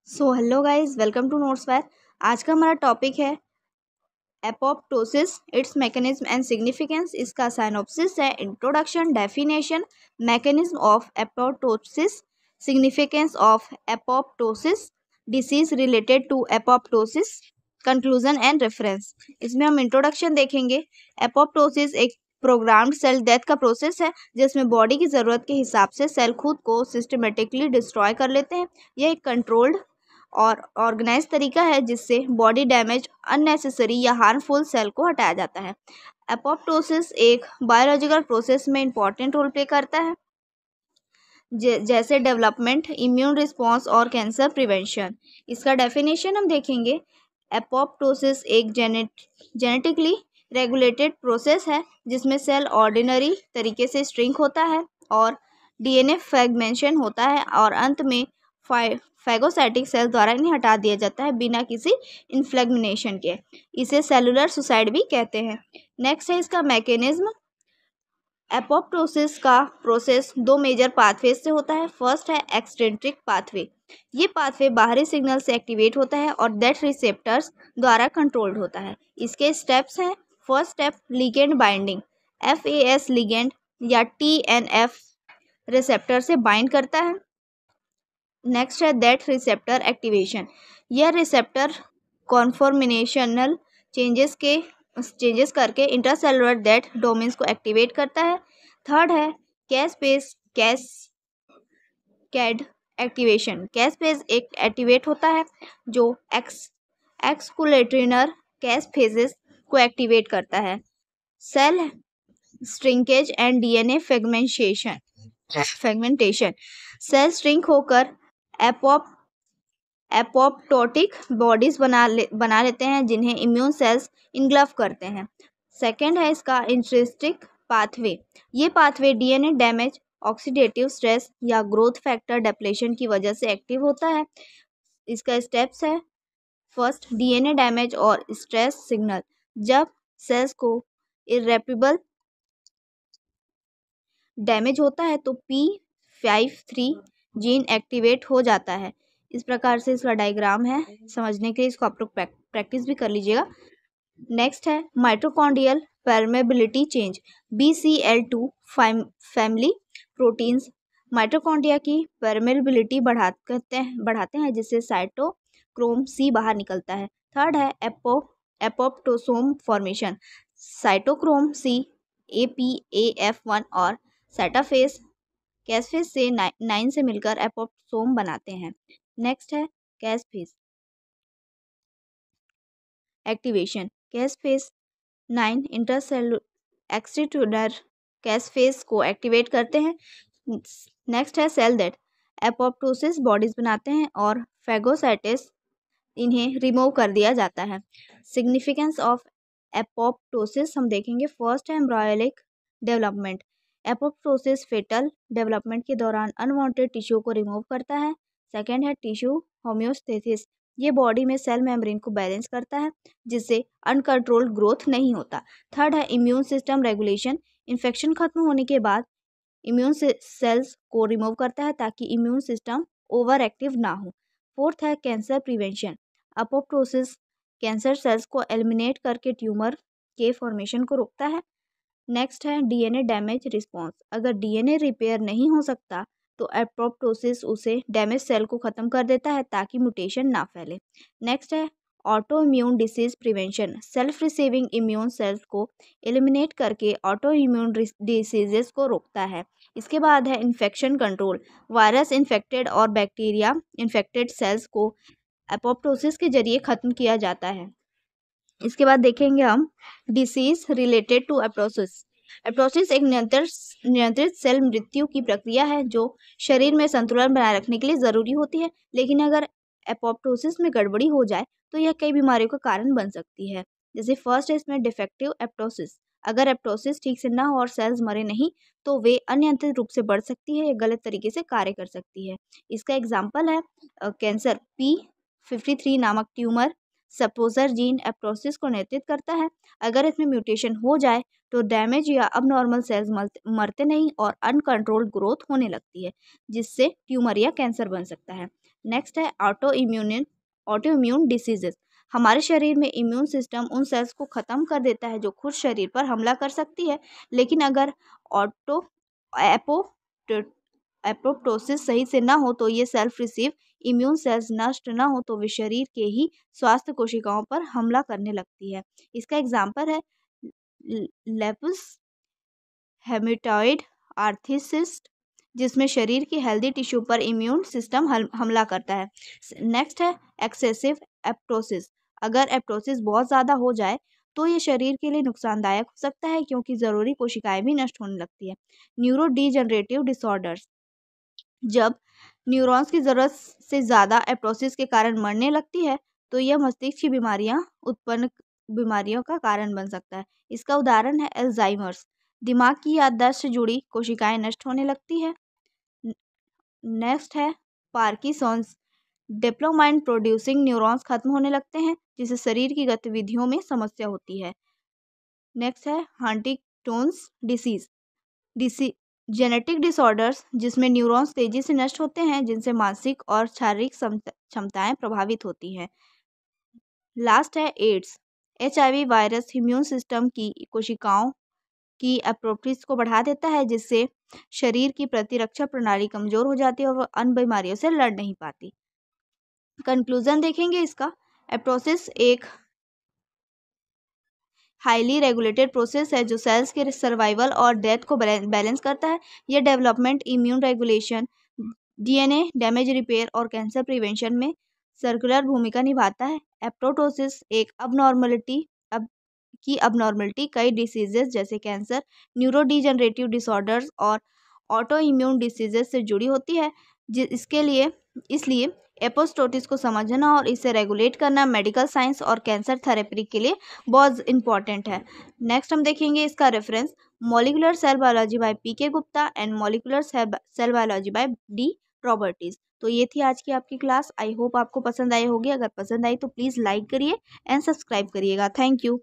So hello guys, welcome to Notes Fire. आज का हमारा टॉपिक है apoptosis, its mechanism and significance. इसका साइनॉप्सिस है introduction, definition, mechanism of apoptosis, significance of apoptosis, disease related to apoptosis, conclusion and reference. इसमें हम introduction देखेंगे। Apoptosis एक प्रोग्राम्ड सेल डेथ का प्रोसेस है जिसमें बॉडी की ज़रूरत के हिसाब से सेल खुद को सिस्टमेटिकली डिस्ट्रॉय कर लेते हैं। यह एक कंट्रोल्ड और ऑर्गेनाइज तरीका है जिससे बॉडी डैमेज, अननेसेसरी या हार्मफुल सेल को हटाया जाता है। एपोप्टोसिस एक बायोलॉजिकल प्रोसेस में इंपॉर्टेंट रोल प्ले करता है, जैसे डेवलपमेंट, इम्यून रिस्पॉन्स और कैंसर प्रिवेंशन। इसका डेफिनेशन हम देखेंगे। एपोप्टोसिस एक जेनेटिकली रेगुलेटेड प्रोसेस है जिसमें सेल ऑर्डिनरी तरीके से श्रिंक होता है और डीएनए फ्रेगमेंटेशन होता है और अंत में फैगोसाइटिक सेल द्वारा इन्हें हटा दिया जाता है बिना किसी इन्फ्लेग्मेशन के। इसे सेलुलर सुसाइड भी कहते हैं। नेक्स्ट है इसका मैकेनिज्म। एपोप्टोसिस का प्रोसेस दो मेजर पाथवे से होता है। फर्स्ट है एक्सट्रिंसिक पाथवे। ये पाथवे बाहरी सिग्नल से एक्टिवेट होता है और दैट रिसेप्टर्स द्वारा कंट्रोल्ड होता है। इसके स्टेप्स हैं। First step, ligand binding. FAS ligand या TNF रिसेप्टर से बाइंड करता है। नेक्स्ट है दैट रिसेप्टर एक्टिवेशन। यह रिसेप्टर कॉन्फॉर्मेशनल चेंजेस करके इंट्रासेलुलर दैट डोमेन्स को एक्टिवेट करता है। थर्ड है कैस्केड एक्टिवेशन। कैस्पेज एक एक्टिवेट होता है जो एक्सकुलेट्रिनर कैस्फेजेस को एक्टिवेट करता है। Cell shrinkage and DNA fragmentation. Cell shrink होकर एपोप्टोटिक बॉडीज बना लेते हैं जिन्हें इम्यून सेल्स इनग्लव करते हैं। सेकेंड है इसका इंट्रिंसिक पाथवे। ये pathway DNA damage, oxidative stress या ग्रोथ फैक्टर डिप्लेशन की वजह से एक्टिव होता है। इसका स्टेप्स है। फर्स्ट, डीएनए डैमेज और स्ट्रेस सिग्नल। जब सेल्स को इरेपरेबल डैमेज होता है तो P53 जीन एक्टिवेट हो जाता है। इस प्रकार से इसका डायग्राम है। समझने के लिए इसको आप लोग प्रैक्टिस भी कर लीजिएगा। नेक्स्ट है mitochondrial permeability change. BCL2 family proteins mitochondria की परमेबिलिटी बढ़ाते हैं जिससे साइटोक्रोम C बाहर निकलता है। थर्ड है एपोप्टोसोम फॉर्मेशन। साइटोक्रोम C APAF1 और कैसफेज से 9 से मिलकर एपोप्टोसोम बनाते हैं। नेक्स्ट है कैसफेज एक्टिवेशन। कैसफेज 9 एक्सट्रासेलुलर कैसफेज को एक्टिवेट करते हैं। नेक्स्ट है सेल डेथ। एपोप्टोसिस बॉडीज बनाते हैं और फैगोसाइटिस इन्हें रिमूव कर दिया जाता है। सिग्निफिकेंस ऑफ एपोप्टोसिस हम देखेंगे। फर्स्ट है embryonic development. Apoptosis fetal development के दौरान अनवांटेड टिश्यू को रिमूव करता है। सेकेंड है टिश्यू होम्योस्टेसिस। ये बॉडी में सेल मेम्ब्रेन को बैलेंस करता है जिससे अनकंट्रोल्ड ग्रोथ नहीं होता। थर्ड है इम्यून सिस्टम रेगुलेशन। इन्फेक्शन खत्म होने के बाद इम्यून सेल्स को रिमूव करता है ताकि इम्यून सिस्टम ओवर एक्टिव ना हो। फोर्थ है cancer prevention. Apoptosis cancer cells को एलिमिनेट करके ट्यूमर के फॉर्मेशन को रोकता है। नेक्स्ट है डीएनए डैमेज रिस्पॉन्स। अगर डीएनए रिपेयर नहीं हो सकता तो एपोप्टोसिस उसे डैमेज सेल को ख़त्म कर देता है ताकि म्यूटेशन ना फैले। नेक्स्ट है auto immune disease prevention. Self receiving immune cells को एलिमिनेट करके ऑटो इम्यून डिसीजेस को रोकता है। इसके बाद है इन्फेक्शन कंट्रोल। वायरस इन्फेक्टेड और बैक्टीरिया इन्फेक्टेड सेल्स को एपोप्टोसिस के जरिए ख़त्म किया जाता है। इसके बाद देखेंगे हम डिसीज रिलेटेड टू एप्टोसिस। एप्टोसिस एक नियंत्रित सेल मृत्यु की प्रक्रिया है जो शरीर में संतुलन बनाए रखने के लिए ज़रूरी होती है, लेकिन अगर एपोप्टोसिस में गड़बड़ी हो जाए तो यह कई बीमारियों का कारण बन सकती है। जैसे फर्स्ट है इसमें डिफेक्टिव एप्टोसिस। अगर एप्टोसिस ठीक से ना हो और सेल्स मरे नहीं तो वे अनियंत्रित रूप से बढ़ सकती है या गलत तरीके से कार्य कर सकती है। इसका एग्जाम्पल है कैंसर। P53 नामक ट्यूमर सपोजर जीन एप्टोसिस को नियंत्रित करता है। अगर इसमें म्यूटेशन हो जाए तो डैमेज या अबनॉर्मल सेल्स मरते नहीं और अनकंट्रोल्ड ग्रोथ होने लगती है जिससे ट्यूमर या कैंसर बन सकता है। नेक्स्ट है ऑटो इम्यून डिसीजेस। हमारे शरीर में इम्यून सिस्टम उन सेल्स को ख़त्म कर देता है जो खुद शरीर पर हमला कर सकती है, लेकिन अगर ऑटो एपो एपोप्टोसिस सही से ना हो तो ये सेल्फ रिसीव इम्यून सेल्स नष्ट ना हो तो वे शरीर के ही स्वास्थ्य कोशिकाओं पर हमला करने लगती है। इसका एग्जाम्पल है लेपस हेमेटॉइड आर्थिसिस्ट, जिसमें शरीर की हेल्दी टिश्यू पर इम्यून सिस्टम हमला करता है। नेक्स्ट है एक्सेसिव एप्टोसिस। अगर एप्टोसिस बहुत ज़्यादा हो जाए तो ये शरीर के लिए नुकसानदायक हो सकता है, क्योंकि ज़रूरी कोशिकाएं भी नष्ट होने लगती है। Neuro degenerative disorders. जब न्यूरॉन्स की ज़रूरत से ज़्यादा एप्टोसिस के कारण मरने लगती है तो यह मस्तिष्क की बीमारियों का कारण बन सकता है। इसका उदाहरण है अल्जाइमर्स। दिमाग की याददाश्त से जुड़ी कोशिकाएं नष्ट होने लगती है। नेक्स्ट है पार्किंसंस। डोपामाइन प्रोड्यूसिंग न्यूरॉन्स खत्म होने लगते हैं, जिससे शरीर की गतिविधियों में समस्या होती है। नेक्स्ट है हंटिंगटन्स डिसीज। जेनेटिक डिसऑर्डर्स जिसमें न्यूरॉन्स तेजी से नष्ट होते हैं, जिनसे मानसिक और शारीरिक क्षमताएं प्रभावित होती हैं। लास्ट है AIDS. HIV virus immune system की कोशिकाओं की एप्रोप्टोसिस को बढ़ा देता है, जिससे शरीर की प्रतिरक्षा प्रणाली कमजोर हो जाती है और वह अन्य बीमारियों से लड़ नहीं पाती। कंक्लूजन देखेंगे इसका। एप्रोप्टोसिस एक हाईली रेगुलेटेड प्रोसेस है जो सेल्स के सर्वाइवल और डेथ को बैलेंस करता है। यह development, immune regulation, DNA damage repair और कैंसर प्रिवेंशन में सर्कुलर भूमिका निभाता है। एप्रोप्टोसिस एक अबनॉर्मलिटी कई डिसीजेस जैसे कैंसर, न्यूरोडीजनरेटिव डिसऑर्डर्स और ऑटो इम्यून डिसीजेस से जुड़ी होती है। इसलिए एपोप्टोसिस को समझना और इसे रेगुलेट करना मेडिकल साइंस और कैंसर थेरेपी के लिए बहुत इंपॉर्टेंट है। नेक्स्ट हम देखेंगे इसका reference molecular cell biology by PK Gupta and molecular cell biology by D Robertis. तो ये थी आज की आपकी क्लास। आई होप आपको पसंद आई होगी। अगर पसंद आई तो प्लीज़ लाइक करिए एंड सब्सक्राइब करिएगा। Thank you.